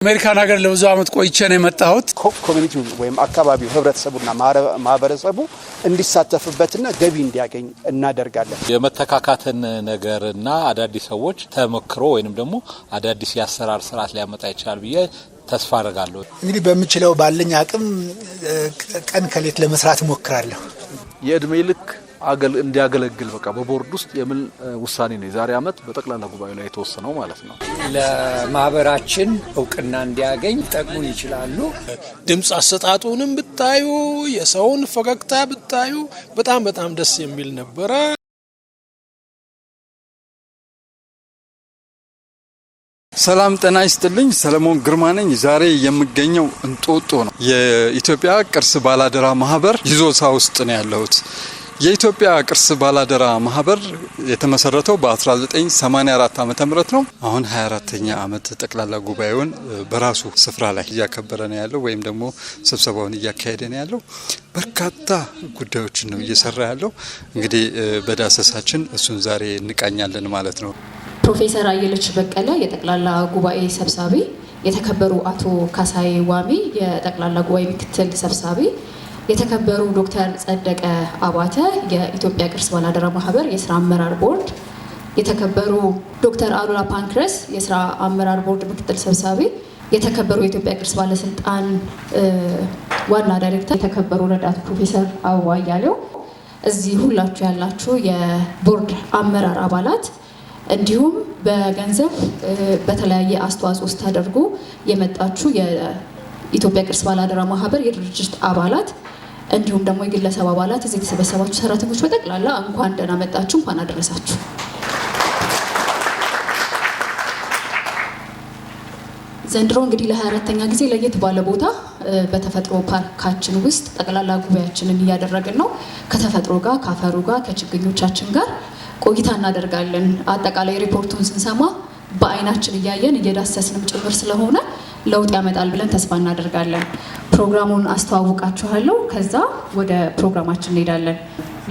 አሜሪካን ሀገር ለብዙ አመት ቆይቼ ነው የመጣሁት። ኮሚኒቲው ወይም አካባቢው ህብረተሰቡና ማህበረሰቡ እንዲሳተፍበትና ገቢ እንዲያገኝ እናደርጋለን። የመተካካትን ነገርና አዳዲስ ሰዎች ተመክሮ ወይንም ደግሞ አዳዲስ ያሰራር ስርዓት ሊያመጣ ይችላል ብዬ ተስፋ አደርጋለሁ። እንግዲህ በሚችለው ባለኝ አቅም ቀን ከሌት ለመስራት ሞክራለሁ። የእድሜ ልክ እንዲያገለግል በቃ በቦርድ ውስጥ የምን ውሳኔ ነው የዛሬ አመት በጠቅላላ ጉባኤው ላይ የተወሰነው ማለት ነው። ለማህበራችን እውቅና እንዲያገኝ ጠቅሙን ይችላሉ። ድምጽ አሰጣጡንም ብታዩ የሰውን ፈገግታ ብታዩ በጣም ደስ የሚል ነበር። ሰላም ጤና ይስጥልኝ። ሰለሞን ግርማ ነኝ። ዛሬ የምገኘው እንጦጦ ነው። የኢትዮጵያ ቅርስ ባላደራ ማህበር ይዞታ ውስጥ ነው ያለሁት። የኢትዮጵያ ቅርስ ባላደራ ማህበር የተመሰረተው በ1984 ዓመተ ምህረት ነው። አሁን 24ኛ ዓመት ጠቅላላ ጉባኤውን በራሱ ስፍራ ላይ እያከበረ ነው ያለው ወይም ደግሞ ስብሰባውን እያካሄደ ነው ያለው። በርካታ ጉዳዮችን ነው እየሰራ ያለው። እንግዲህ በዳሰሳችን እሱን ዛሬ እንቃኛለን ማለት ነው። ፕሮፌሰር አየለች በቀለ የጠቅላላ ጉባኤ ሰብሳቢ፣ የተከበሩ አቶ ካሳይ ዋሚ የጠቅላላ ጉባኤ ምክትል ሰብሳቢ፣ የተከበሩ ዶክተር ጸደቀ አባተ የኢትዮጵያ ቅርስ ባላደራ ማህበር የስራ አመራር ቦርድ፣ የተከበሩ ዶክተር አሉላ ፓንክረስ የስራ አመራር ቦርድ ምክትል ሰብሳቢ፣ የተከበሩ የኢትዮጵያ ቅርስ ባለስልጣን ዋና ዳይሬክተር፣ የተከበሩ ረዳት ፕሮፌሰር አበባ አያሌው፣ እዚህ ሁላችሁ ያላችሁ የቦርድ አመራር አባላት እንዲሁም በገንዘብ በተለያየ አስተዋጽኦ ስታደርጉ የመጣችሁ የኢትዮጵያ ቅርስ ባላደራ ማህበር የድርጅት አባላት እንዲሁም ደግሞ የግለሰብ አባላት እዚህ የተሰበሰባችሁ ሰራተኞች በጠቅላላ እንኳን ደህና መጣችሁ፣ እንኳን አደረሳችሁ። ዘንድሮ እንግዲህ ለ24ኛ ጊዜ ለየት ባለ ቦታ በተፈጥሮ ፓርካችን ውስጥ ጠቅላላ ጉባኤያችንን እያደረግን ነው። ከተፈጥሮ ጋር ከአፈሩ ጋር ከችግኞቻችን ጋር ቆይታ እናደርጋለን። አጠቃላይ ሪፖርቱን ስንሰማ በአይናችን እያየን እየዳሰስንም ጭምር ስለሆነ ለውጥ ያመጣል ብለን ተስፋ እናደርጋለን። ፕሮግራሙን አስተዋውቃችኋለሁ። ከዛ ወደ ፕሮግራማችን እንሄዳለን።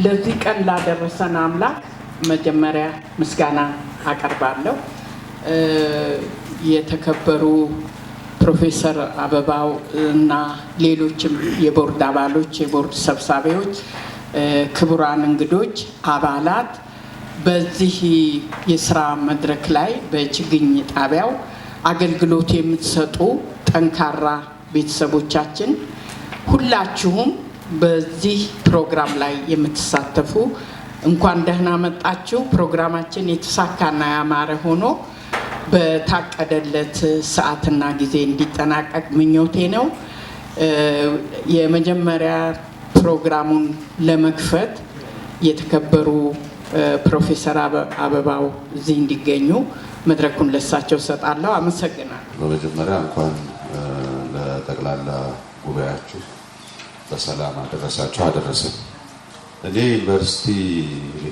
ለዚህ ቀን ላደረሰን አምላክ መጀመሪያ ምስጋና አቀርባለሁ። የተከበሩ ፕሮፌሰር አበባው እና ሌሎችም የቦርድ አባሎች፣ የቦርድ ሰብሳቢዎች፣ ክቡራን እንግዶች፣ አባላት በዚህ የስራ መድረክ ላይ በችግኝ ጣቢያው አገልግሎት የምትሰጡ ጠንካራ ቤተሰቦቻችን፣ ሁላችሁም በዚህ ፕሮግራም ላይ የምትሳተፉ እንኳን ደህና መጣችሁ። ፕሮግራማችን የተሳካና ያማረ ሆኖ በታቀደለት ሰዓትና ጊዜ እንዲጠናቀቅ ምኞቴ ነው። የመጀመሪያ ፕሮግራሙን ለመክፈት የተከበሩ ፕሮፌሰር አበባው እዚህ እንዲገኙ መድረኩን ለሳቸው ሰጣለሁ። አመሰግናለሁ። በመጀመሪያ እንኳን ለጠቅላላ ጉባኤያችሁ በሰላም አደረሳችሁ አደረሰን። እኔ ዩኒቨርሲቲ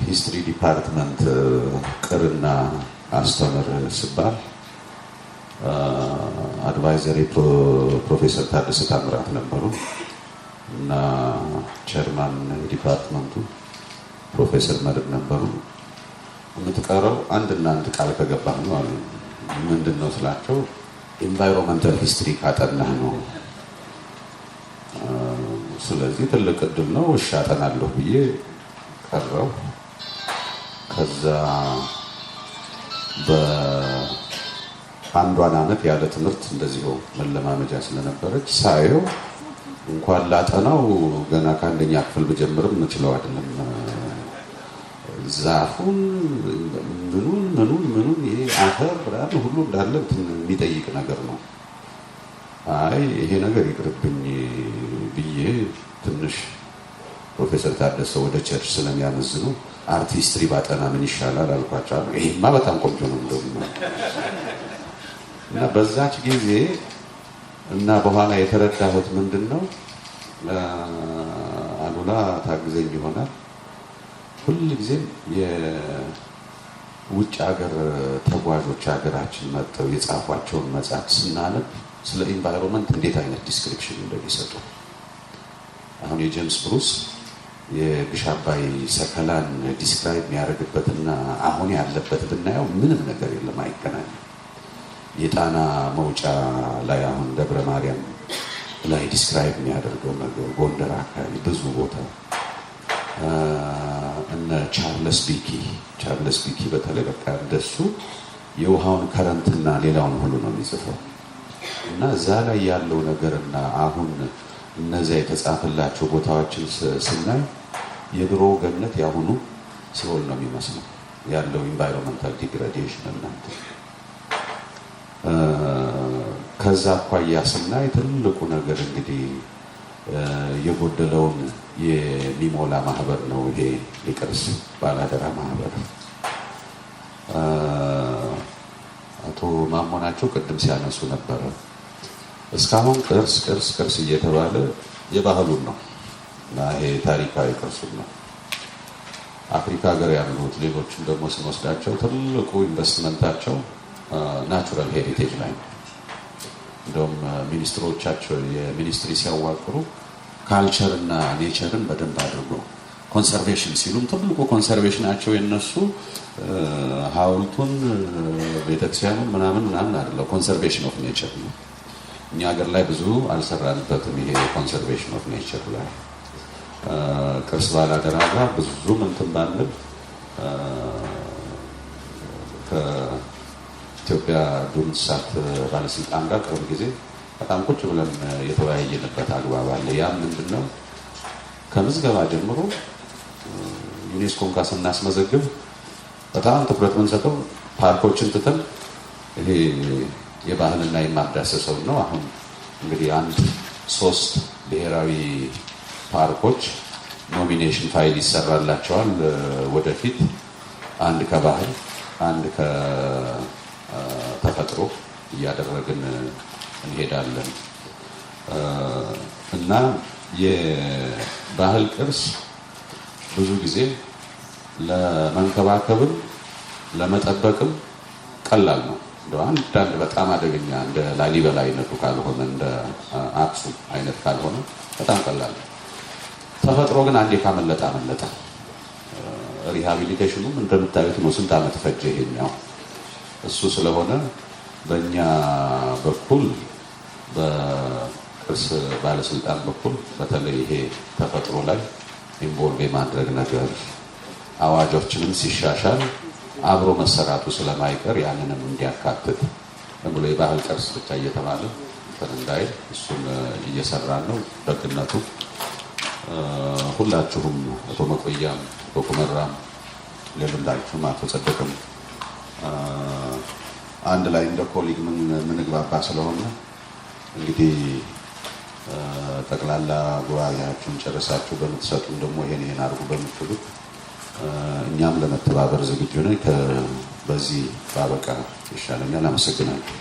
ሂስትሪ ዲፓርትመንት ቅርና አስተምር ስባል አድቫይዘሪ ፕሮፌሰር ታደሰ ታምራት ነበሩ እና ቸርማን ዲፓርትመንቱ ፕሮፌሰር መርድ ነበሩ። የምትቀረው አንድና አንድ ቃል ከገባህ ነው አሉ። ምንድነው ስላቸው ኢንቫይሮንመንታል ሂስትሪ ካጠናህ ነው። ስለዚህ ትልቅ እድል ነው፣ እሺ አጠናለሁ ብዬ ቀረው። ከዛ በአንዷን አመት ያለ ትምህርት እንደዚሁ መለማመጃ ስለነበረች ሳየው እንኳን ላጠናው ገና ከአንደኛ ክፍል ብጀምርም ምችለው አይደለም። ዛፉን ምኑን ይሄ አፈር ብራን ሁሉ እንዳለ የሚጠይቅ ነገር ነው። አይ ይሄ ነገር ይቅርብኝ ብዬ ትንሽ ፕሮፌሰር ታደሰ ወደ ቸርች ስለሚያመዝኑ አርት ሂስትሪ ባጠና ምን ይሻላል አልኳቸው። ይሄማ በጣም ቆንጆ ነው እንደውም እና በዛች ጊዜ እና በኋላ የተረዳሁት ምንድነው አሉላ ታግዘኝ ይሆናል። ሁልጊዜም የውጭ ሀገር ተጓዦች ሀገራችን መጥተው የጻፏቸውን መጽሐፍ ስናነብ ስለ ኢንቫይሮንመንት እንዴት አይነት ዲስክሪፕሽን እንደሚሰጡ አሁን የጄምስ ብሩስ የግሽ አባይ ሰከላን ዲስክራይብ የሚያደርግበትና አሁን ያለበት ብናየው ምንም ነገር የለም፣ አይገናኝም። የጣና መውጫ ላይ አሁን ደብረ ማርያም ላይ ዲስክራይብ የሚያደርገው ነገር ጎንደር አካባቢ ብዙ ቦታ እነ ቻርልስ ቢኪ በተለይ በቃ እንደሱ የውሃውን ከረንትና ሌላውን ሁሉ ነው የሚጽፈው እና እዛ ላይ ያለው ነገርና አሁን እነዚያ የተጻፈላቸው ቦታዎችን ስናይ የድሮ ገነት ያሁኑ ሲኦል ነው የሚመስለው ያለው ኢንቫይሮንመንታል ዲግራዴሽን እናንተ ከዛ አኳያ ስናይ ትልቁ ነገር እንግዲህ የጎደለውን የሚሞላ ማህበር ነው ይሄ የቅርስ ባላደራ ማህበር። አቶ ማሞናቸው ቅድም ሲያነሱ ነበረ እስካሁን ቅርስ እየተባለ የባህሉን ነው እና ይሄ ታሪካዊ ቅርሱን ነው። አፍሪካ ሀገር ያሉት ሌሎችም ደግሞ ስንወስዳቸው ትልቁ ኢንቨስትመንታቸው ናቹራል ሄሪቴጅ ላይ ነው። እንደውም ሚኒስትሮቻቸው የሚኒስትሪ ሲያዋቅሩ ካልቸር እና ኔቸርን በደንብ አድርጎ ኮንሰርቬሽን ሲሉም ትልቁ ኮንሰርቬሽናቸው የነሱ ሀውልቱን ቤተክርስቲያኑን ምናምን አይደለም፣ ኮንሰርቬሽን ኦፍ ኔቸር ነው። እኛ ሀገር ላይ ብዙ አልሰራንበትም። ይሄ ኮንሰርቬሽን ኦፍ ኔቸር ላይ ቅርስ ባላደራ ጋር ብዙም እንትን ባንል ከኢትዮጵያ ዱር እንስሳት ባለስልጣን ጋር ቅርብ ጊዜ በጣም ቁጭ ብለን የተወያየንበት አግባብ አለ። ያ ምንድነው ከምዝገባ ጀምሮ ዩኔስኮን ጋር ስናስመዘግብ በጣም ትኩረት የምንሰጠው ፓርኮችን ትተን ይሄ የባህልና የማዳሰሰው ነው። አሁን እንግዲህ 3 ብሔራዊ ፓርኮች ኖሚኔሽን ፋይል ይሰራላቸዋል ወደፊት፣ አንድ ከባህል አንድ ከተፈጥሮ እያደረግን እንሄዳለን እና የባህል ቅርስ ብዙ ጊዜ ለመንከባከብም ለመጠበቅም ቀላል ነው። አንዳንድ በጣም አደገኛ እንደ ላሊበላ አይነቱ ካልሆነ እንደ አክሱም አይነት ካልሆነ በጣም ቀላል ነው። ተፈጥሮ ግን አንዴ ካመለጠ አመለጠ። ሪሃቢሊቴሽኑም እንደምታዩት ነው። ስንት ዓመት ፈጀ ይሄኛው። እሱ ስለሆነ በእኛ በኩል በቅርስ ባለስልጣን በኩል በተለይ ይሄ ተፈጥሮ ላይ ኢንቮልቭ የማድረግ ነገር አዋጆችንም ሲሻሻል አብሮ መሰራቱ ስለማይቀር ያንንም እንዲያካትት ብሎ የባህል ቅርስ ብቻ እየተባለ እንዳይል እሱን እየሰራን ነው። ደግነቱ ሁላችሁም አቶ መቆያም አቶ ኩመራም ሌሎችም አቶ ጸደቅም አንድ ላይ እንደ ኮሊግ ምንግባባ ስለሆነ እንግዲህ ጠቅላላ ጉባኤያችሁን ጨርሳችሁ በምትሰጡን ደግሞ ይሄን አድርጉ በምትሉት እኛም ለመተባበር ዝግጁ ነን። በዚህ ባበቃ ይሻለኛል። አመሰግናለሁ።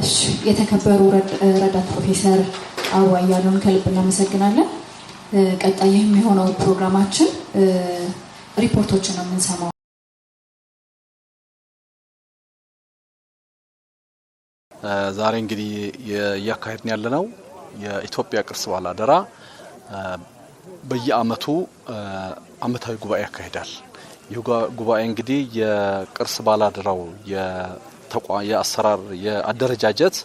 እሺ፣ የተከበሩ ረዳት ፕሮፌሰር አበባ አያሌውን ከልብ እናመሰግናለን። ቀጣይ የሚሆነው ፕሮግራማችን ሪፖርቶችን ነው የምንሰማው። ዛሬ እንግዲህ እያካሄድን ያለነው የኢትዮጵያ ቅርስ ባላደራ በየአመቱ አመታዊ ጉባኤ ያካሂዳል። ይህ ጉባኤ እንግዲህ የቅርስ ባላደራው የአሰራር የአደረጃጀት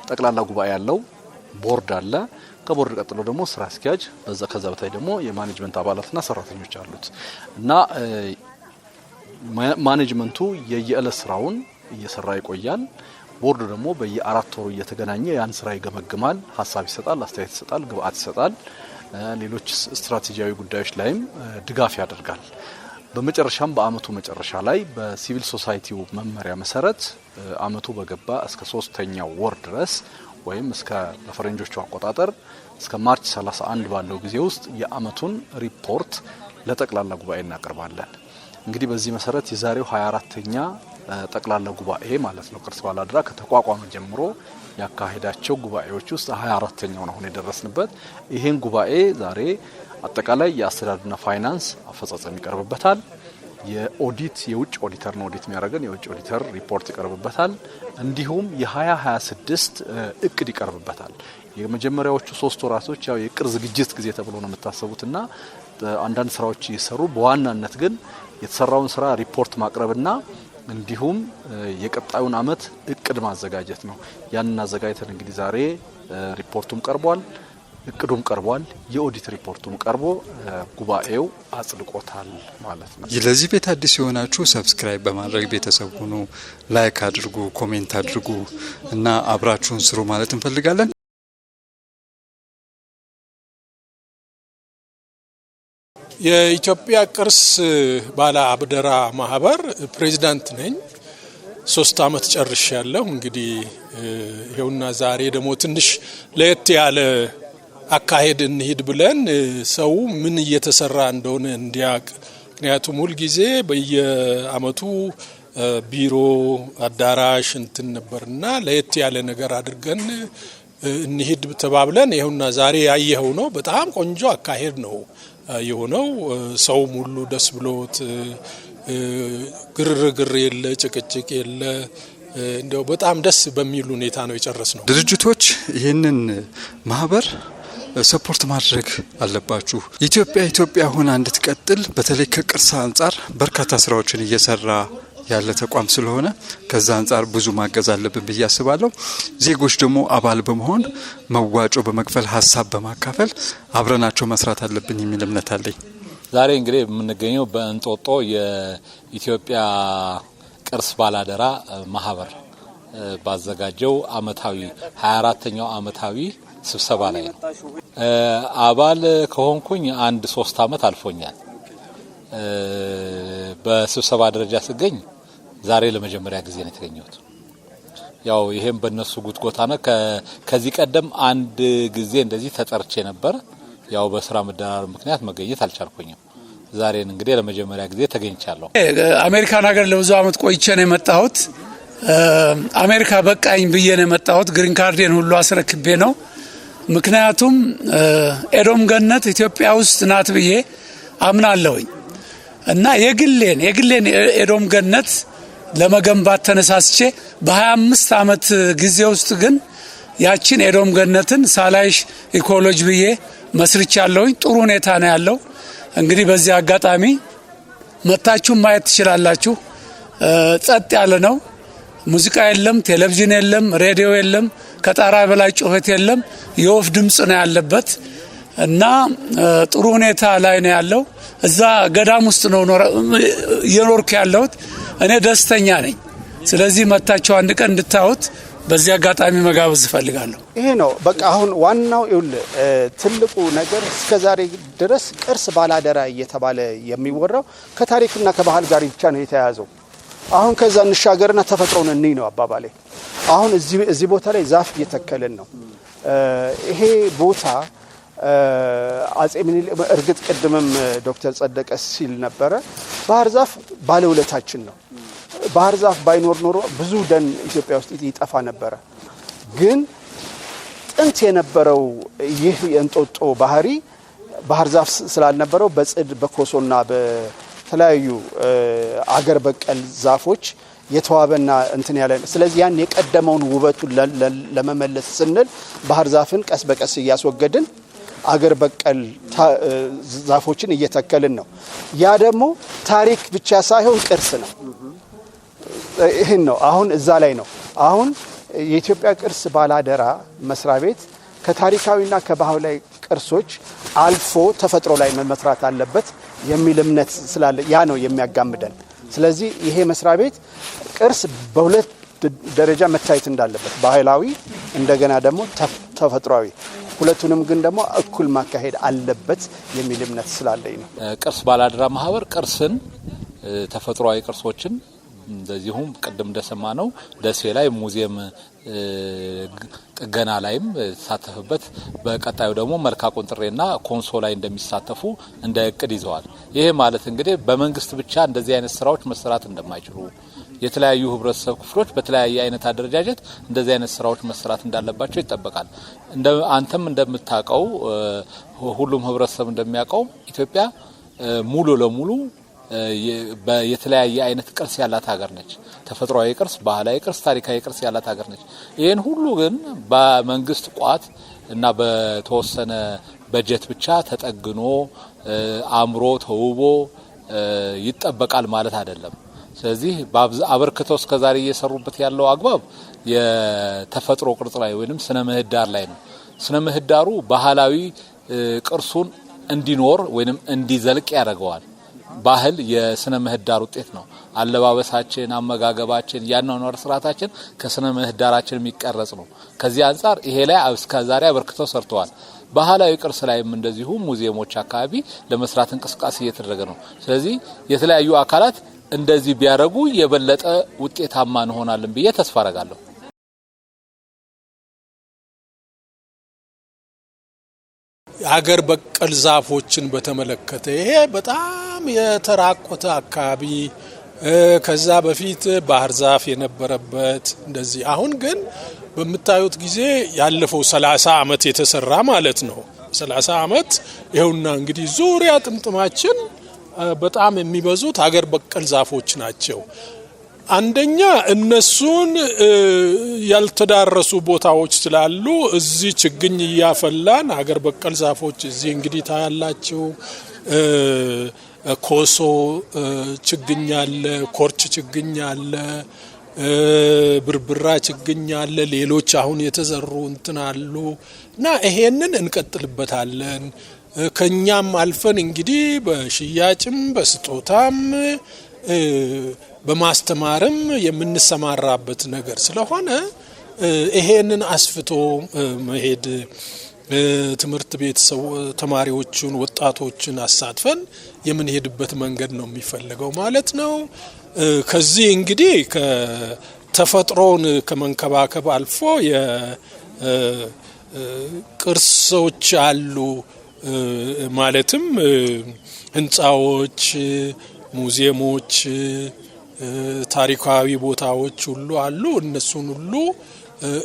ጠቅላላ ጉባኤ ያለው ቦርድ አለ። ከቦርድ ቀጥሎ ደግሞ ስራ አስኪያጅ፣ ከዛ በታይ ደግሞ የማኔጅመንት አባላትና ሰራተኞች አሉት እና ማኔጅመንቱ የየዕለት ስራውን እየሰራ ይቆያል። ቦርዱ ደግሞ በየ4 ወሩ እየተገናኘ ያን ስራ ይገመግማል፣ ሀሳብ ይሰጣል፣ አስተያየት ይሰጣል፣ ግብአት ይሰጣል። ሌሎች ስትራቴጂያዊ ጉዳዮች ላይም ድጋፍ ያደርጋል። በመጨረሻም በአመቱ መጨረሻ ላይ በሲቪል ሶሳይቲው መመሪያ መሰረት አመቱ በገባ እስከ 3ኛው ወር ድረስ ወይም እስከ በፈረንጆቹ አቆጣጠር እስከ ማርች 31 ባለው ጊዜ ውስጥ የአመቱን ሪፖርት ለጠቅላላ ጉባኤ እናቀርባለን። እንግዲህ በዚህ መሰረት የዛሬው 24ኛ ጠቅላላ ጉባኤ ማለት ነው ቅርስ ባላደራ ከተቋቋመ ጀምሮ ያካሄዳቸው ጉባኤዎች ውስጥ 24ኛው ነው የደረስንበት። ይሄን ጉባኤ ዛሬ አጠቃላይ የአስተዳደርና ፋይናንስ አፈጻጸም ይቀርብበታል። የኦዲት የውጭ ኦዲተር ነው ኦዲት የሚያደርገን የውጭ ኦዲተር ሪፖርት ይቀርብበታል። እንዲሁም የ2026 እቅድ ይቀርብበታል። የመጀመሪያዎቹ 3 ወራቶች ያው የቅርስ ዝግጅት ጊዜ ተብሎ ነው የምታሰቡትና አንዳንድ ስራዎች እየሰሩ በዋናነት ግን የተሰራውን ስራ ሪፖርት ማቅረብና እንዲሁም የቀጣዩን አመት እቅድ ማዘጋጀት ነው። ያንን አዘጋጅተን እንግዲህ ዛሬ ሪፖርቱም ቀርቧል፣ እቅዱም ቀርቧል፣ የኦዲት ሪፖርቱም ቀርቦ ጉባኤው አጽድቆታል ማለት ነው። ለዚህ ቤት አዲስ የሆናችሁ ሰብስክራይብ በማድረግ ቤተሰብ ሁኑ፣ ላይክ አድርጉ፣ ኮሜንት አድርጉ እና አብራችሁን ስሩ ማለት እንፈልጋለን። የኢትዮጵያ ቅርስ ባለአደራ ማህበር ፕሬዚዳንት ነኝ። 3 አመት ጨርሻለሁ። እንግዲህ ይሄውና ዛሬ ደግሞ ትንሽ ለየት ያለ አካሄድ እንሂድ ብለን ሰው ምን እየተሰራ እንደሆነ እንዲያቅ፣ ምክንያቱም ሁሉ ጊዜ በየአመቱ ቢሮ አዳራሽ እንትን ነበርና ለየት ያለ ነገር አድርገን እንሂድ ተባብለን ይሄውና ዛሬ ያየኸው ነው። በጣም ቆንጆ አካሄድ ነው የሆነው። ሰው ሙሉ ደስ ብሎት ግርግር የለ፣ ጭቅጭቅ የለ፣ እንደው በጣም ደስ በሚል ሁኔታ ነው የጨረስነው። ድርጅቶች ይህንን ማህበር ሰፖርት ማድረግ አለባችሁ። ኢትዮጵያ ሆና እንድትቀጥል በተለይ ከቅርስ አንጻር በርካታ ስራዎችን እየሰራ ያለ ተቋም ስለሆነ ከዛ አንጻር ብዙ ማገዝ አለብን ብዬ አስባለሁ። ዜጎች ደግሞ አባል በመሆን መዋጮ በመክፈል ሀሳብ በማካፈል አብረናቸው መስራት አለብን የሚል እምነት አለኝ። ዛሬ እንግዲህ የምንገኘው በእንጦጦ የኢትዮጵያ ቅርስ ባላደራ ማህበር ባዘጋጀው አመታዊ 24ኛው አመታዊ ስብሰባ ላይ ነው። አባል ከሆንኩኝ 3 አመት አልፎኛል። በስብሰባ ደረጃ ስገኝ ዛሬ ለመጀመሪያ ጊዜ ነው የተገኘሁት። ያው ይሄም በእነሱ ጉትጎታ ነው። ከዚህ ቀደም አንድ ጊዜ እንደዚህ ተጠርቼ ነበር። ያው በስራ መደራረብ ምክንያት መገኘት አልቻልኩኝም። ዛሬን እንግዲህ ለመጀመሪያ ጊዜ ተገኝቻለሁ። አሜሪካን ሀገር ለብዙ አመት ቆይቼ ነው የመጣሁት። አሜሪካ በቃኝ ብዬ ነው የመጣሁት። ግሪን ካርዴን ሁሉ አስረክቤ ነው። ምክንያቱም ኤዶም ገነት ኢትዮጵያ ውስጥ ናት ብዬ አምናለሁኝ እና የግሌን ኤዶም ገነት ለመገንባት ተነሳስቼ በ25 አመት ጊዜ ውስጥ ግን ያችን ኤዶም ገነትን ሳላይሽ ኢኮሎጂ ብዬ መስርቻለሁኝ። ጥሩ ሁኔታ ነው ያለው። እንግዲህ በዚህ አጋጣሚ መታችሁ ማየት ትችላላችሁ። ጸጥ ያለ ነው። ሙዚቃ የለም፣ ቴሌቪዥን የለም፣ ሬዲዮ የለም፣ ከጣራ በላይ ጩኸት የለም። የወፍ ድምጽ ነው ያለበት እና ጥሩ ሁኔታ ላይ ነው ያለው። እዛ ገዳም ውስጥ ነው የኖርኩ ያለሁት። እኔ ደስተኛ ነኝ። ስለዚህ መታችሁ አንድ ቀን እንድታዩት በዚህ አጋጣሚ መጋበዝ እፈልጋለሁ። ይሄ ነው በቃ አሁን ዋናው ትልቁ ነገር እስከዛሬ ድረስ ቅርስ ባላደራ እየተባለ የሚወራው ከታሪክና ከባህል ጋር ብቻ ነው የተያያዘው። አሁን ከዛ እንሻገርና ተፈጥሮን እንይ ነው አባባሌ። አሁን እዚህ ቦታ ላይ ዛፍ እየተከልን ነው። ይሄ ቦታ አጼ ምኒልክ እርግጥ ቅድምም ዶክተር ጸደቀ ሲል ነበረ ባህር ዛፍ ባለውለታችን ነው። ባህር ዛፍ ባይኖር ኖሮ ብዙ ደን ኢትዮጵያ ውስጥ ይጠፋ ነበረ። ግን ጥንት የነበረው ይህ የእንጦጦ ባህር ዛፍ ስላልነበረው በጽድ በኮሶና በተለያዩ አገር በቀል ዛፎች የተዋበና እንትን ያለ። ስለዚህ ያን የቀደመውን ውበቱን ለመመለስ ስንል ባህር ዛፍን ቀስ በቀስ እያስወገድን አገር በቀል ዛፎችን እየተከልን ነው። ያ ደግሞ ታሪክ ብቻ ሳይሆን ቅርስ ነው። ይሄን ነው አሁን እዛ ላይ ነው። አሁን የኢትዮጵያ ቅርስ ባላደራ መስሪያ ቤት ከታሪካዊና ከባህላዊ ቅርሶች አልፎ ተፈጥሮ ላይ መስራት አለበት የሚል እምነት ስላለ ያ ነው የሚያጋምደን። ስለዚህ ይሄ መስሪያ ቤት ቅርስ በሁለት ደረጃ መታየት እንዳለበት፣ ባህላዊ እንደገና ደግሞ ተፈጥሯዊ፣ ሁለቱንም ግን ደግሞ እኩል ማካሄድ አለበት የሚል እምነት ስላለኝ ነው። ቅርስ ባላደራ ማህበር ቅርስን ተፈጥሯዊ ቅርሶችን እንደዚሁም ቅድም እንደሰማ ነው ደሴ ላይ ሙዚየም ጥገና ላይም ተሳተፈበት። በቀጣዩ ደግሞ መልካ ቁንጥሬና ኮንሶ ላይ እንደሚሳተፉ እንደ እቅድ ይዘዋል። ይሄ ማለት እንግዲህ በመንግስት ብቻ እንደዚህ አይነት ስራዎች መሰራት እንደማይችሉ፣ የተለያዩ ህብረተሰብ ክፍሎች በተለያየ አይነት አደረጃጀት እንደዚህ አይነት ስራዎች መሰራት እንዳለባቸው ይጠበቃል። አንተም እንደምታውቀው ሁሉም ህብረተሰብ እንደሚያውቀው ኢትዮጵያ ሙሉ ለሙሉ የተለያየ አይነት ቅርስ ያላት ሀገር ነች። ተፈጥሯዊ ቅርስ፣ ባህላዊ ቅርስ፣ ታሪካዊ ቅርስ ያላት ሀገር ነች። ይህን ሁሉ ግን በመንግስት ቋት እና በተወሰነ በጀት ብቻ ተጠግኖ አምሮ ተውቦ ይጠበቃል ማለት አይደለም። ስለዚህ አበርክተው እስከዛሬ እየሰሩበት ያለው አግባብ የተፈጥሮ ቅርጽ ላይ ወይንም ስነ ምህዳር ላይ ነው። ስነ ምህዳሩ ባህላዊ ቅርሱን እንዲኖር ወይንም እንዲዘልቅ ያደርገዋል። ባህል የስነ ምህዳር ውጤት ነው። አለባበሳችን፣ አመጋገባችን፣ ያኗኗር ስርዓታችን ከስነ ምህዳራችን የሚቀረጽ ነው። ከዚህ አንፃር ይሄ ላይ እስከዛሬ አበርክተው ሰርተዋል። ባህላዊ ቅርስ ላይም እንደዚሁ ሙዚየሞች አካባቢ ለመስራት እንቅስቃሴ እየተደረገ ነው። ስለዚህ የተለያዩ አካላት እንደዚህ ቢያደርጉ የበለጠ ውጤታማ እንሆናለን ብዬ ተስፋ አደርጋለሁ። ሀገር በቀል ዛፎችን በተመለከተ ይሄ በጣም የተራቆተ አካባቢ ከዛ በፊት ባህር ዛፍ የነበረበት እንደዚህ አሁን ግን በምታዩት ጊዜ ያለፈው 30 አመት የተሰራ ማለት ነው። 30 አመት ይኸውና እንግዲህ ዙሪያ ጥምጥማችን በጣም የሚበዙት ሀገር በቀል ዛፎች ናቸው። አንደኛ እነሱን ያልተዳረሱ ቦታዎች ስላሉ እዚህ ችግኝ እያፈላን ሀገር በቀል ዛፎች እዚህ እንግዲህ ታያላችሁ። ኮሶ ችግኝ አለ፣ ኮርች ችግኝ አለ፣ ብርብራ ችግኝ አለ፣ ሌሎች አሁን የተዘሩ እንትናሉ እና ይሄንን እንቀጥልበታለን። ከኛም አልፈን እንግዲህ በሽያጭም በስጦታም በማስተማርም የምንሰማራበት ነገር ስለሆነ ይሄንን አስፍቶ መሄድ ትምህርት ቤት ተማሪዎችን ወጣቶችን አሳትፈን የምንሄድበት መንገድ ነው የሚፈልገው ማለት ነው። ከዚህ እንግዲህ ከተፈጥሮን ከመንከባከብ አልፎ የቅርሶች አሉ ማለትም ህንጻዎች፣ ሙዚየሞች፣ ታሪካዊ ቦታዎች ሁሉ አሉ። እነሱን ሁሉ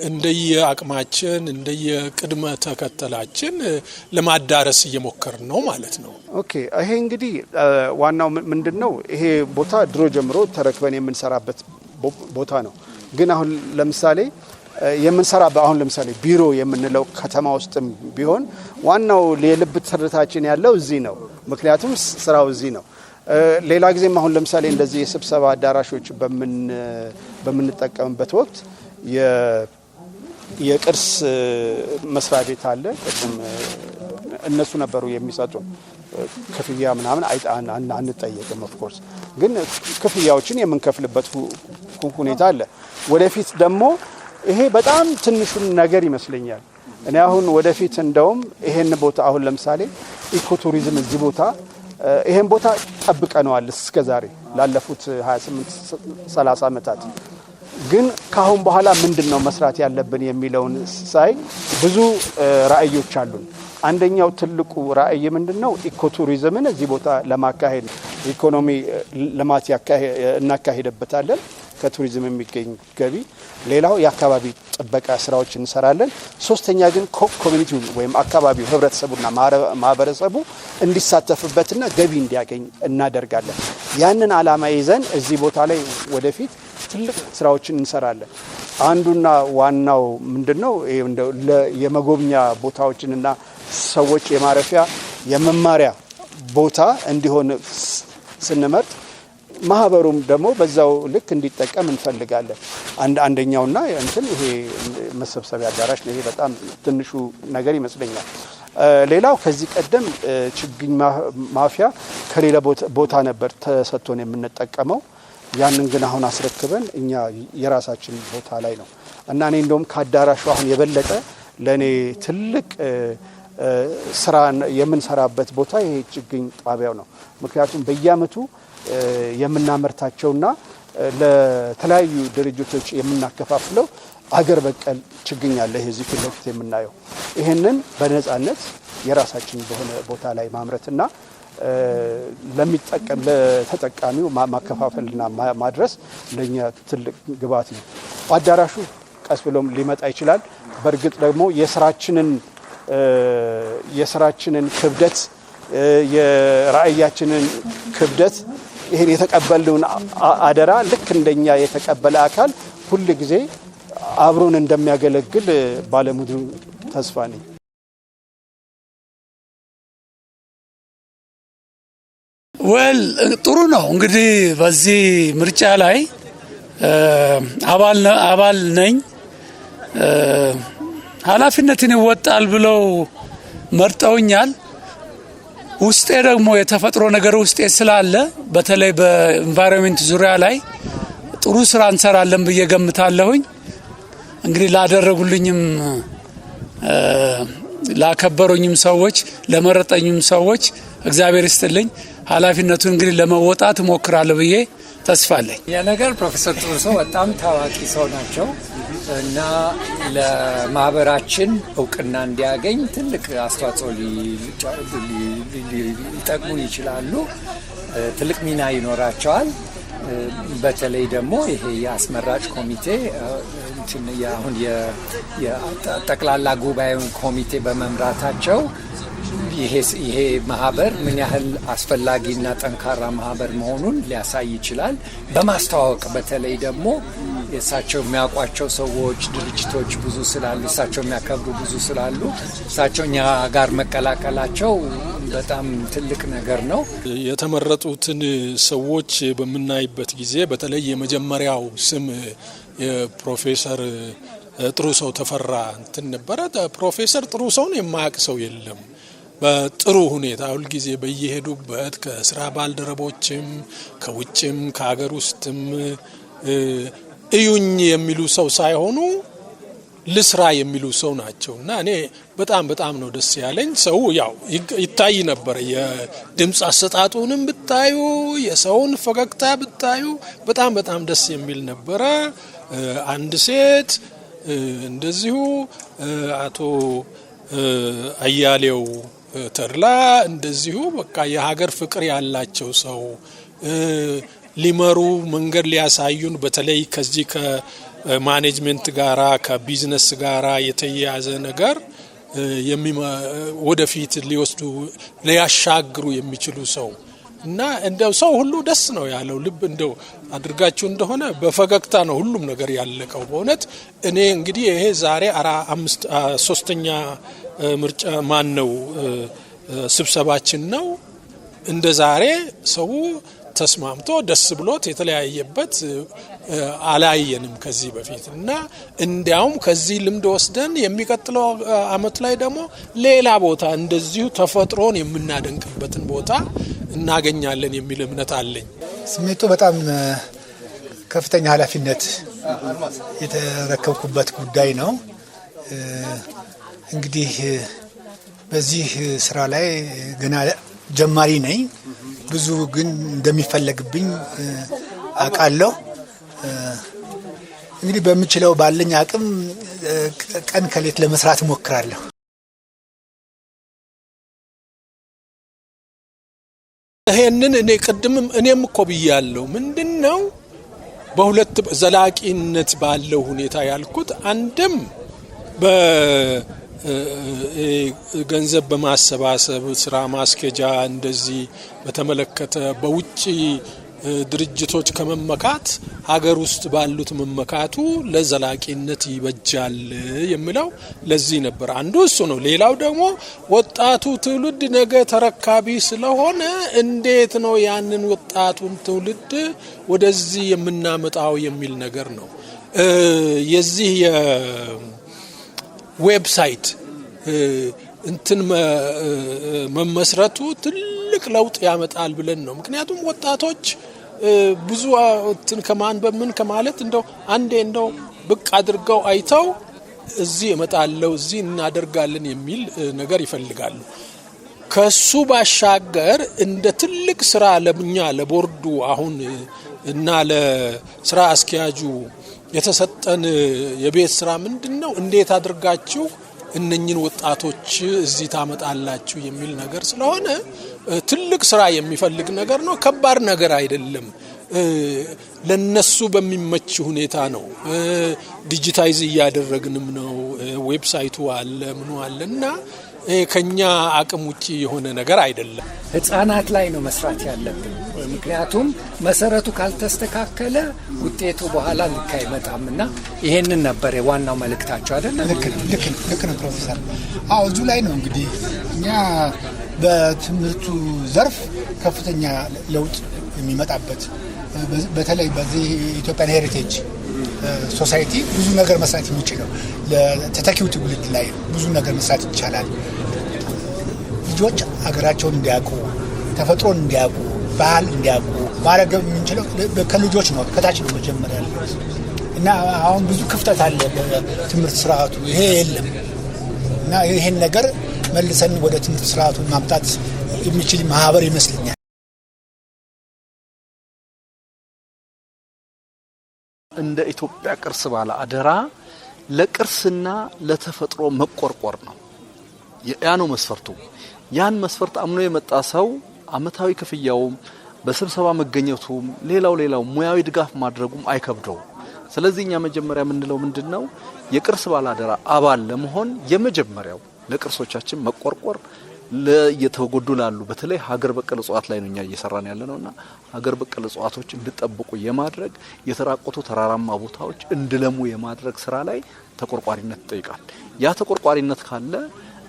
እንደየ አቅማችን እንደየ ቅድመ ተከተላችን ለማዳረስ እየሞከርን ነው ማለት ነው። ኦኬ፣ ይሄ እንግዲህ ዋናው ምንድነው? ይሄ ቦታ ድሮ ጀምሮ ተረክበን የምንሰራበት ቦታ ነው። ግን አሁን ለምሳሌ አሁን ለምሳሌ ቢሮ የምንለው ከተማ ውስጥም ቢሆን ዋናው የልብ ትርታችን ያለው እዚህ ነው። ምክንያቱም ስራው እዚህ ነው። ሌላ ጊዜም አሁን ለምሳሌ እንደዚህ የስብሰባ አዳራሾች በምንጠቀምበት ወቅት የቅርስ መስሪያ ቤት አለ። ቅድም እነሱ ነበሩ የሚሰጡን ክፍያ ምናምን አንጠየቅም። ኦፍኮርስ ግን ክፍያዎችን የምንከፍልበት ሁኔታ አለ። ወደፊት ደግሞ ይሄ በጣም ትንሹን ነገር ይመስለኛል። እኔ አሁን ወደፊት እንደውም ይሄን ቦታ አሁን ለምሳሌ ኢኮቱሪዝም እዚህ ቦታ ይሄን ቦታ ጠብቀነዋል እስከዛሬ ላለፉት 28-30 ዓመታት። ግን ካሁን በኋላ ምንድነው መስራት ያለብን የሚለውን ሳይ ብዙ ራዕዮች አሉን። አንደኛው ትልቁ ራዕይ ምንድነው? ኢኮቱሪዝምን እዚህ ቦታ ለማካሄድ ኢኮኖሚ ልማት እናካሄድበታለን፣ ከቱሪዝም የሚገኝ ገቢ። ሌላው የአካባቢ ጥበቃ ስራዎች እንሰራለን። ሶስተኛ ግን ኮሚኒቲው ወይም አካባቢው ህብረተሰቡና ማህበረሰቡ እንዲሳተፍበትና ገቢ እንዲያገኝ እናደርጋለን። ያንን አላማ ይዘን እዚህ ቦታ ላይ ወደፊት ትልቅ ስራዎችን እንሰራለን። አንዱና ዋናው ምንድነው? የመጎብኛ ቦታዎችንና ሰዎች የማረፊያ የመማሪያ ቦታ እንዲሆን ስንመርጥ ማህበሩም ደግሞ በዛው ልክ እንዲጠቀም እንፈልጋለን። አንደኛውና እንትን ይሄ መሰብሰቢያ አዳራሽ ነው። ይሄ በጣም ትንሹ ነገር ይመስለኛል። ሌላው ከዚህ ቀደም ችግኝ ማፍያ ከሌላ ቦታ ነበር ተሰጥቶን የምንጠቀመው። ያንን ግን አሁን አስረክበን እኛ የራሳችን ቦታ ላይ ነው እና እኔ እንደውም ከአዳራሹ አሁን የበለጠ ለኔ ትልቅ ስራ የምንሰራበት ቦታ ይሄ ችግኝ ጣቢያው ነው። ምክንያቱም በየአመቱ የምናመርታቸውና ለተለያዩ ድርጅቶች የምናከፋፍለው አገር በቀል ችግኝ አለ። ይሄ እዚህ ፊት ለፊት የምናየው ይሄንን በነጻነት የራሳችን በሆነ ቦታ ላይ ማምረትና ለተጠቃሚው ማከፋፈልና ማድረስ ለኛ ትልቅ ግብዓት ነው። አዳራሹ ቀስ ብሎም ሊመጣ ይችላል። በእርግጥ ደግሞ የስራችንን ክብደት የራዕያችንን ክብደት ይሄን የተቀበልነውን አደራ ልክ እንደኛ የተቀበለ አካል ሁሉ ጊዜ አብሮን እንደሚያገለግል ባለሙሉ ተስፋ ነኝ። ጥሩ ነው እንግዲህ በዚህ ምርጫ ላይ አባል ነኝ ኃላፊነትን ይወጣል ብለው መርጠውኛል። ውስጤ ደግሞ የተፈጥሮ ነገር ውስጤ ስላለ በተለይ በኢንቫይሮንመንት ዙሪያ ላይ ጥሩ ስራ እንሰራለን ብዬ ገምታለሁኝ። እንግዲህ ላደረጉልኝም ላከበሩኝም ሰዎች ለመረጠኝም ሰዎች እግዚአብሔር ይስጥልኝ። ኃላፊነቱን እንግዲህ ለመወጣት ሞክራለሁ ብዬ ተስፋለኝ። የነገር ፕሮፌሰር ጥሩሰው በጣም ታዋቂ ሰው ናቸው እና ለማህበራችን እውቅና እንዲያገኝ ትልቅ አስተዋጽኦ ሊጠቅሙን ይችላሉ። ትልቅ ሚና ይኖራቸዋል። በተለይ ደግሞ ይሄ የአስመራጭ ኮሚቴ አሁን የጠቅላላ ጉባኤውን ኮሚቴ በመምራታቸው ይሄ ማህበር ምን ያህል አስፈላጊና ጠንካራ ማህበር መሆኑን ሊያሳይ ይችላል። በማስተዋወቅ በተለይ ደግሞ እሳቸው የሚያውቋቸው ሰዎች ድርጅቶች ብዙ ስላሉ እሳቸው የሚያከብሩ ብዙ ስላሉ እሳቸው እኛ ጋር መቀላቀላቸው በጣም ትልቅ ነገር ነው። የተመረጡትን ሰዎች በምናይበት ጊዜ በተለይ የመጀመሪያው ስም የፕሮፌሰር ጥሩሰው ተፈራ እንትን ነበረ። ፕሮፌሰር ጥሩሰውን የማያውቅ ሰው የለም። በጥሩ ሁኔታ ሁል ጊዜ በየሄዱበት ከስራ ባልደረቦችም ከውጭም ከሀገር ውስጥም እዩኝ የሚሉ ሰው ሳይሆኑ ልስራ የሚሉ ሰው ናቸው እና እኔ በጣም ነው ደስ ያለኝ። ሰው ያው ይታይ ነበር። የድምጽ አሰጣጡንም ብታዩ የሰውን ፈገግታ ብታዩ በጣም ደስ የሚል ነበረ። አንድ ሴት እንደዚሁ አቶ አያሌው ተድላ እንደዚሁ በቃ የሀገር ፍቅር ያላቸው ሰው ሊመሩ መንገድ ሊያሳዩን በተለይ ከዚህ ከማኔጅመንት ጋራ ከቢዝነስ ጋራ የተያያዘ ነገር ወደፊት ሊወስዱ ሊያሻግሩ የሚችሉ ሰው እና እንደው ሰው ሁሉ ደስ ነው ያለው። ልብ እንደው አድርጋችሁ እንደሆነ በፈገግታ ነው ሁሉም ነገር ያለቀው። በእውነት እኔ እንግዲህ ይሄ ዛሬ 3ኛ ምርጫ ነው ስብሰባችን ነው። እንደ ዛሬ ሰው ተስማምቶ ደስ ብሎት የተለያየበት አላየንም ከዚህ በፊት እና እንዲያውም ከዚህ ልምድ ወስደን የሚቀጥለው አመት ላይ ደግሞ ሌላ ቦታ እንደዚሁ ተፈጥሮን የምናደንቅበትን ቦታ እናገኛለን የሚል እምነት አለኝ። ስሜቱ በጣም ከፍተኛ ኃላፊነት የተረከብኩበት ጉዳይ ነው። እንግዲህ በዚህ ስራ ላይ ገና ጀማሪ ነኝ። ብዙ ግን እንደሚፈለግብኝ አውቃለሁ። እንግዲህ በምችለው ባለኝ አቅም ቀን ከሌት ለመስራት እሞክራለሁ። ይሄንን እኔም እኮ ብያለሁ። ምንድነው በሁለት ዘላቂነት ባለው ሁኔታ ያልኩት አንድም በገንዘብ በማሰባሰብ ስራ ማስኬጃ እንደዚህ በተመለከተ በውጪ ድርጅቶች ከመመካት ሀገር ውስጥ ባሉት መመካቱ ለዘላቂነት ይበጃል የሚለው ለዚህ ነበር። አንዱ እሱ ነው። ሌላው ደግሞ ወጣቱ ትውልድ ነገ ተረካቢ ስለሆነ እንዴት ነው ያንን ወጣቱን ትውልድ ወደዚህ የምናመጣው የሚል ነገር ነው። የዚህ የዌብሳይት እንትን መመስረቱ ትልቅ ለውጥ ያመጣል ብለን ነው። ምክንያቱም ወጣቶች ብዙ እንትን ከማንበብ ምን ከማለት እንደው አንዴ እንደው ብቅ አድርገው አይተው እዚህ እመጣለሁ እዚህ እናደርጋለን የሚል ነገር ይፈልጋሉ። ከሱ ባሻገር እንደ ትልቅ ስራ ለኛ ለቦርዱ አሁን እና ለስራ አስኪያጁ የተሰጠን የቤት ስራ ምንድነው? እንዴት አድርጋችሁ እነኝን ወጣቶች እዚህ ታመጣላችሁ የሚል ነገር ስለሆነ ትልቅ ስራ የሚፈልግ ነገር ነው። ከባድ ነገር አይደለም። ለነሱ በሚመች ሁኔታ ነው። ዲጂታይዝ እያደረግንም ነው። ዌብሳይቱ አለ ምኑ አለና ከኛ አቅም ውጪ የሆነ ነገር አይደለም። ህፃናት ላይ ነው መስራት ያለብን። ምክንያቱም መሰረቱ ካልተስተካከለ ውጤቱ በኋላ ልክ አይመጣምና ይሄንን ነበር ዋናው መልእክታቸው አይደለም። ልክ ነው ፕሮፌሰር። እዚሁ ላይ ነው እንግዲህ እኛ በትምህርቱ ዘርፍ ከፍተኛ ለውጥ የሚመጣበት በተለይ በዚህ ኢትዮጵያን ሄሪቴጅ ሶሳይቲ ብዙ ነገር መስራት የሚችለው ለተተኪው ትውልድ ላይ ብዙ ነገር መስራት ይቻላል። ልጆች ሀገራቸውን እንዲያውቁ፣ ተፈጥሮን እንዲያውቁ፣ ባህል እንዲያውቁ ማድረግ የምንችለው ከልጆች ነው፣ ከታች ነው መጀመሪያ ያለው እና አሁን ብዙ ክፍተት አለ በትምህርት ስርዓቱ። ይሄ የለም እና ይሄን ነገር መልሰን ወደ ትምህርት ስርዓቱ ማምጣት የሚችል ማህበር ይመስለኛል። እንደ ኢትዮጵያ ቅርስ ባለ አደራ ለቅርስና ለተፈጥሮ መቆርቆር ነው። ያ ነው መስፈርቱ። ያን መስፈርት አምኖ የመጣ ሰው አመታዊ ክፍያውም በስብሰባ መገኘቱም ሌላው ሙያዊ ድጋፍ ማድረጉም አይከብደው። ስለዚህ እኛ መጀመሪያ የምንለው ምንድነው የቅርስ ባለ አደራ አባል ለመሆን የመጀመሪያው ለቅርሶቻችን መቆርቆር ለየተጎዱ ላሉ በተለይ ሀገር በቀል እጽዋት ላይ ነው እኛ እየሰራን ያለነውና ሀገር በቀል እጽዋቶች እንዲጠብቁ የማድረግ የተራቆቱ ተራራማ ቦታዎች እንዲለሙ የማድረግ ስራ ላይ ተቆርቋሪነት ይጠይቃል። ያ ተቆርቋሪነት ካለ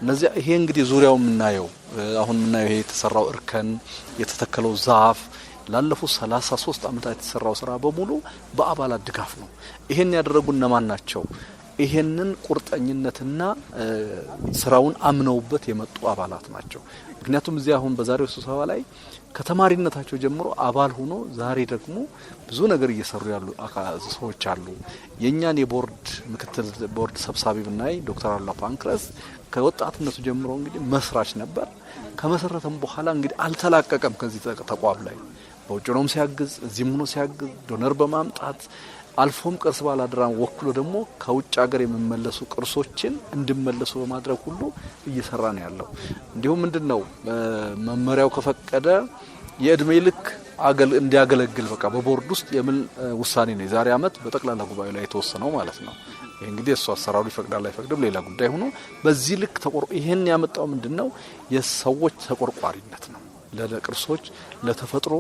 እነዚህ ይሄ እንግዲህ ዙሪያው የምናየው አሁን የምናየው ይሄ የተሰራው እርከን የተተከለው ዛፍ ላለፉት 33 ዓመታት የተሰራው ስራ በሙሉ በአባላት ድጋፍ ነው። ይሄን ያደረጉ እነማን ናቸው? ይሄንን ቁርጠኝነትና ስራውን አምነውበት የመጡ አባላት ናቸው። ምክንያቱም እዚህ አሁን በዛሬው ስብሰባ ላይ ከተማሪነታቸው ጀምሮ አባል ሆኖ ዛሬ ደግሞ ብዙ ነገር እየሰሩ ያሉ ሰዎች አሉ። የኛን የቦርድ ምክትል ቦርድ ሰብሳቢ ብናይ ዶክተር አሉላ ፓንክረስ ከወጣትነቱ ጀምሮ እንግዲህ መስራች ነበር። ከመሰረተም በኋላ እንግዲህ አልተላቀቀም ከዚህ ተቋም ላይ በውጭ ነው ሲያግዝ፣ እዚህም ሆኖ ሲያግዝ ዶነር በማምጣት አልፎም ቅርስ ባለ አደራን ወክሎ ደግሞ ከውጭ ሀገር የሚመለሱ ቅርሶችን እንዲመለሱ በማድረግ ሁሉ እየሰራ ነው ያለው። እንዲሁም ምንድነው መመሪያው ከፈቀደ የእድሜ ልክ እንዲያገለግል በቃ በቦርድ ውስጥ የምን ውሳኔ ነው የዛሬ አመት በጠቅላላ ጉባኤ ላይ የተወሰነው ማለት ነው። ይሄ እንግዲህ እሱ አሰራሩ ይፈቅዳል አይፈቅድም ሌላ ጉዳይ ሆኖ በዚህ ልክ ይሄን ያመጣው ምንድነው የሰዎች ተቆርቋሪነት ነው። ለቅርሶች ለተፈጥሮ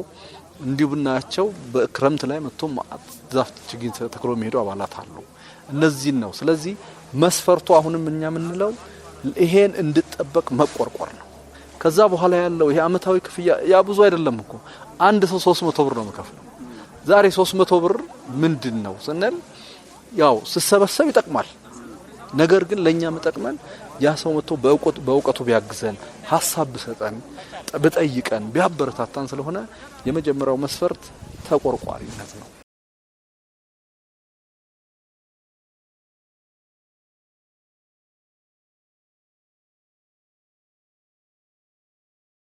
እንዲሁ ብናያቸው በክረምት ላይ መጥቶ ዛፍ ችግኝ ተክሎ የሚሄዱ አባላት አሉ። እነዚህን ነው። ስለዚህ መስፈርቱ አሁንም እኛ የምንለው ይሄን እንድጠበቅ መቆርቆር ነው። ከዛ በኋላ ያለው ይሄ አመታዊ ክፍያ ያ ብዙ አይደለም እኮ አንድ ሰው 300 ብር ነው የሚከፍለው። ዛሬ 300 ብር ምንድነው ስንል ያው ሲሰበሰብ ይጠቅማል። ነገር ግን ለኛ መጠቅመን ያ ሰው መጥቶ በእውቀቱ ቢያግዘን ሐሳብ ቢሰጠን ብጠይቀን ቢያበረታታን ስለሆነ የመጀመሪያው መስፈርት ተቆርቋሪነት ነው።